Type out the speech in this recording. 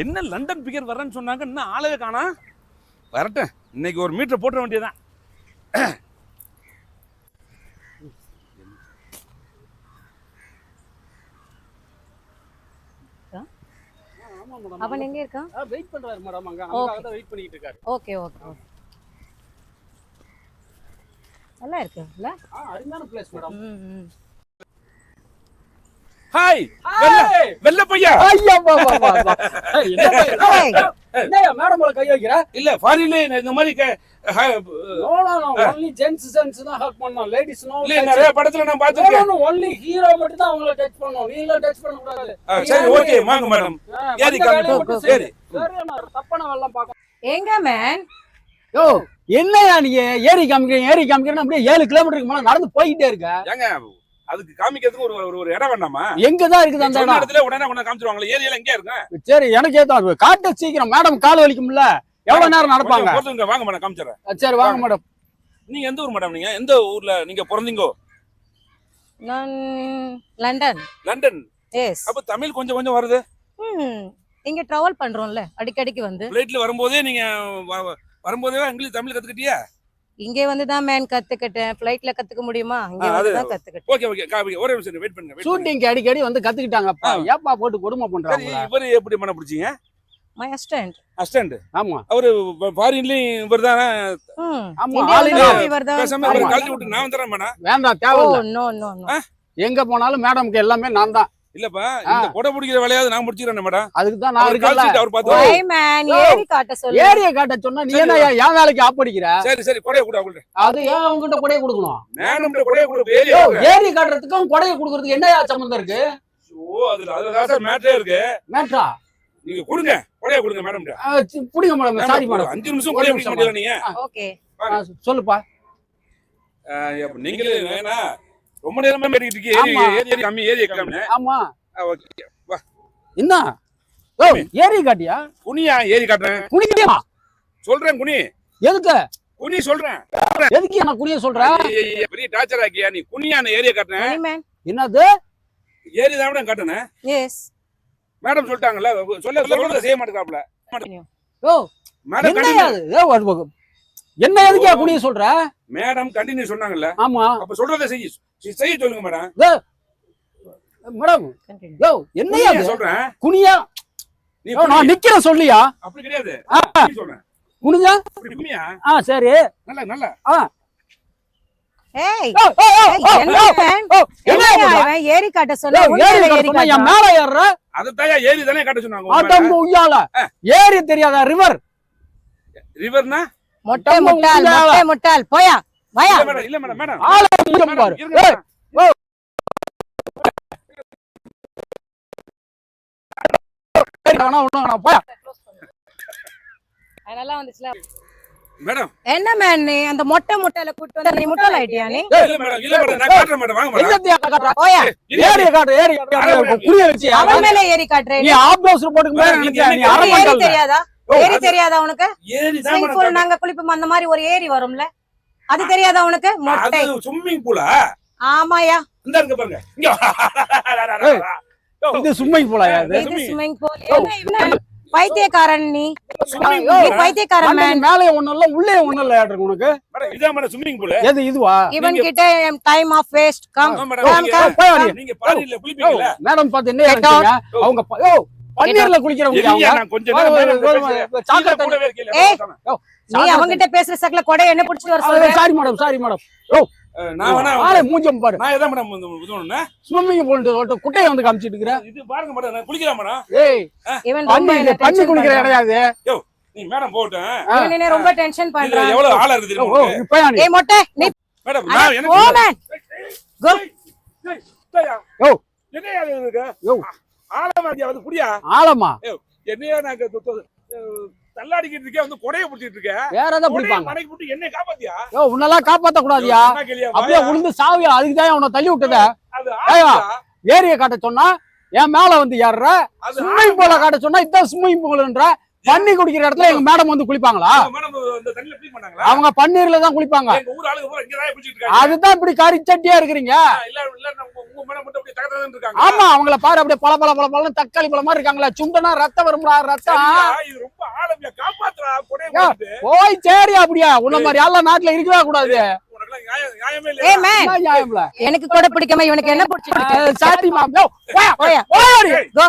என்ன London figure வரேன்னு சொன்னாங்க, இன்னும் ஆளவே காணா. வரட்டும், இன்னைக்கு ஒரு மீட்டர் போட்டுற வேண்டியதான். அவன் எங்க இருக்கான்? வெயிட் பண்றாரு மேடம். அங்க தான் வெயிட் பண்ணிட்டு இருக்காரு. Okay okay. நல்லா இருக்கு இல்ல? அருமையான பிளேஸ் மேடம். ஹாய் வெள்ள பையா. ஐயா வா வா வா. என்னையா மேடம் மேல கை வைக்கிற? இல்ல ஃபாரின்ல இந்த மாதிரி no no no, only gents தான் ஹக் பண்ணனும், லேடிஸ் நோ. இல்ல நிறைய படத்துல நான் பாத்துட்டேன். நோ only ஹீரோ மட்டும் தான் அவங்கள டச் பண்ணனும், நீங்க டச் பண்ண கூடாது. சரி ஓகே வாங்க மேடம். ஏறி காமிங்க. சரி சரி நான் தப்பான வெல்லம் பாக்க. எங்க மேன்? யோ என்னையா நீ ஏறி காமிக்கிறேன்னா அப்படியே 7 கிலோமீட்டருக்கு மேல நடந்து போயிட்டே இருக்க. ஏங்க அதுக்கு காமிக்கிறதுக்கு ஒரு இடம் வேண்டாமா? எங்க தான் இருக்குது அந்த இடம்? இடத்துல உடனே கொண்டு காமிச்சிருவாங்களே. ஏரியால எங்க இருக்கு? சரி எனக்கு ஏதோ காட்ட சீக்கிரம். மேடம் கால் வலிக்கும்ல, எவ்வளவு நேரம் நடப்பாங்க? வாங்க மேடம் காமிச்சறேன். சரி வாங்க மேடம். நீங்க எந்த ஊர் மேடம்? நீங்க எந்த ஊர்ல நீங்க பிறந்தீங்க? நான் லண்டன். லண்டன். எஸ். அப்ப தமிழ் கொஞ்சம் கொஞ்சம் வருது. இங்க டிராவல் பண்றோம்ல அடிக்கடிக்கு வந்து. ஃளைட்ல வரும்போதே நீங்க வரும்போதே இங்கிலீஷ் தமிழ் கத்துக்கிட்டியா? இங்கே வந்து தான் மேன் கத்துக்கிட்டேன். ஃளைட்ல கத்துக்க முடியுமா? இங்க வந்து தான் கத்துக்கிட்டேன். ஓகே ஓகே காபி ஒரே நிமிஷம் வெயிட் பண்ணுங்க. ஷூட்டிங் அடிக்கடி வந்து கத்துக்கிட்டாங்கப்பா. ஏப்பா போட்டு கொடுமை பண்றாங்க. சரி இவரு எப்படி மன பிடிச்சீங்க? My assistant. ஆமா அவரு ஃபாரின்லயும் இவர்தானே? ஆமா ஆளுங்க பேசாம அவரை கழட்டி விட்டு நான் வந்துறேன் மேடம். வேண்டாம் தேவையில்லை. No no no. எங்க போனாலும் மேடம்க்கு எல்லாமே நான் தான். இல்லப்பா இந்த கொடை பிடிக்கிற வேலையாவது நான் முடிச்சிரேன் மேடம். அதுக்கு தான் நான் இருக்கல. அவர் பாத்து ஓய் மேன் ஏறி காட்ட சொல்லு. ஏரியா காட்ட சொன்னா நீ என்ன என் வேலைக்கு ஆப்படிக்கிற? சரி சரி கொடைய கொடு அவங்கள்ட்ட. அது ஏன் அவங்ககிட்ட கொடைய கொடுக்கணும்? மேடம்ட்ட கொடைய கொடு. ஏரி காட்டுறதுக்கும் கொடைய கொடுக்கிறதுக்கு என்னயா சம்பந்தம் இருக்கு? ஓ அதுல சார் மேட்டரே இருக்கு. மேட்ரா நீங்க கொடுங்க கொடைய கொடுங்க மேடம்ட்ட. புடிங்க மேடம். சாரி மேடம் 5 நிமிஷம் கொடைய பிடிக்க முடியல நீங்க. ஓகே சொல்லுப்பா. நீங்களே வேணா ரொம்ப நேரமா மேடிட்டு இருக்கீங்க. ஏரி கம்மி ஏரி கம்மி. ஆமா ஓகே வா. என்ன ஓ ஏரி காட்டியா? குனியா ஏரி காட்டுறேன். குனியா சொல்றேன் குனி. எதுக்கு குனி சொல்றேன். எதுக்கு நான் குனிய சொல்றேன்? பெரிய டார்ச்சர் ஆக்கியா நீ? குனியா நான் ஏரியா காட்டுறேன். மேன் என்னது? ஏரி தான் மேடம் காட்டுனேன். எஸ் மேடம் சொல்லிட்டாங்கல சொல்ல செய்ய மாட்டேங்காப்ல. ஓ மேடம் என்னையா அது? என்ன எதுக்கு குனிய சொல்ற? மேடம் கண்டினியூ சொன்னாங்கல்ல. ஆமா அப்ப சொல்றத செய்ய சொல்லுங்க மேடம். மேடம் யோ என்னையா சொல்றேன் குனியா? நீ நான் நிக்கிற சொல்லியா? அப்படி கிடையாது. நீ சொல்றேன் குனியா? அப்படி குனியா? சரி நல்ல நல்ல. ஏய் என்ன ஏரி காட்ட சொன்னா ஏரி காட்ட என் மேல ஏறுற? அதத்தான் ஏரி தானே காட்ட சொன்னாங்க. ஆட்டம் உய்யால ஏரி தெரியாதா? ரிவர்னா மொட்டை முட்டாள் போயா வாயா. இல்ல மேடம் மேடம் ஆள மூஞ்சம் பாரு. அதெல்லாம் வந்துச்சுல மேடம். என்ன மேன் நீ அந்த மொட்டை முட்டையில கூட்டி வந்து நீ முட்டாள் ஆயிட்டியா நீ? இல்ல மேடம் நான் காட்றேன் மேடம். வாங்க மேடம். போயா ஏரி காட்டு குனிய வச்சு அவன் மேல ஏரி காட்றே. நீ ஆப் ப்ளவுஸ் போட்டுக்க மேல நினைச்ச நீ ஏரி அரமண்டல் தெரியாதா? ஏரி தெரியாதா உனக்கு? ஏரி தான் ஸ்விமிங் பூல் நாங்க குளிப்போம் அந்த மாதிரி ஒரு ஏரி வரும்ல, அது தெரியாதா உனக்கு? மொட்டை அது ஸ்விமிங் பூலா? ஆமாயா இந்த இருக்கு பாருங்க. இங்க இது ஸ்விமிங் பூலா? இது ஸ்விமிங் பூல். என்ன பைத்தியக்காரன் நீ? ஸ்விமிங் நீ பைத்தியக்காரன் மேன். மேலே ஒண்ணு இல்ல உள்ளே ஒண்ணு இல்ல யாருக்கு உனக்கு? மேடம் இதான் மேடம் ஸ்விமிங் பூல். எது இதுவா? இவன் கிட்ட டைம் ஆஃப் வேஸ்ட். கம் நீங்க பாரில குளிப்பீங்களா? மேடம் பாத்து என்ன நினைச்சீங்க? அவங்க பன்னீர்ல குளிக்கிறவங்க அவங்க. நான் கொஞ்ச நேரம் சாக்கடை கூடவே இருக்கல. நீ அவங்கிட்ட பேசுற சக்கல கொடை என்ன புடிச்சிட்டு வர சொல்ற? சாரி மேடம் நான் வேணா ஆளே மூஞ்சம் பாரு. நான் எதை மேடம் இது ஒண்ணு ஸ்விமிங் பூல் குட்டையை வந்து காமிச்சிட்டு இருக்கற. இது பாருங்க மேடம் நான் குளிக்கலாம் மேடம். ஏய் இவன் பண்ணி குளிக்கிற கிடையாது. யோ நீ மேடம் போட்டேன். இவன் ரொம்ப டென்ஷன் பண்றான். எவ்வளவு ஆளா இருக்கு தெரியுமா? ஏய் மொட்டை நீ மேடம் நான் எனக்கு ஓ மேன் கோ. யோ என்னையா இருக்கு? யோ ஆளமா வந்து புடியா? ஆளமா? என்னையா நான் தள்ளாடிக்கிட்டு இருக்கே வந்து கொடைய புடிச்சிட்டு இருக்க. வேற ஏதாவது பிடிப்பாங்க. மனைக்கு புடி என்ன காப்பாத்தியா? யோ உன்னெல்லாம் காப்பாத்த கூடாதியா? அப்படியே உளுந்து சாவியா? அதுக்கு தான் உன்னை தள்ளி விட்டத. ஏரியை காட்ட சொன்னா என் மேல வந்து ஏறுற. ஸ்விமிங் பூல காட்ட சொன்னா இதான் ஸ்விமிங் பூல்ன்ற. பண்ணி குடிக்கிற இடத்துல எங்க மேடம் வந்து குளிப்பாங்களா? மேடம் இந்த தண்ணியில க்ளீன் பண்ணாங்களா? அவங்க பன்னீர்ல தான் குளிப்பாங்க. எங்க ஊர் ஆளுங்க பூரா இங்க தான் பிடிச்சிட்டு இருக்காங்க. அதுதான் இப்படி கரிச்சட்டியா இருக்கிறீங்க. இல்ல உங்க மேடம் மட்டும் அப்படியே தகதகன்னு இருக்காங்க. ஆமா, அவங்கள பாரு அப்படியே பல தக்காளி பழ மாதிரி இருக்காங்களா? சுண்டனா ரத்தம் வரும்டா, ரத்தம். இது ரொம்ப ஆளமையா காப்பாத்துறா கொடைய போய் சேரி அப்படியா? உன்ன மாதிரி எல்லாம் நாட்டுல இருக்கவே கூடாது. உனக்கு நியாயமே ஏய் இல்ல. மேன், நியாயம்ல எனக்கு கூட பிடிக்காம இவனுக்கு என்ன பிடிச்சிருக்கு? சாட்டி மாம். போயா. ஓடி. Go.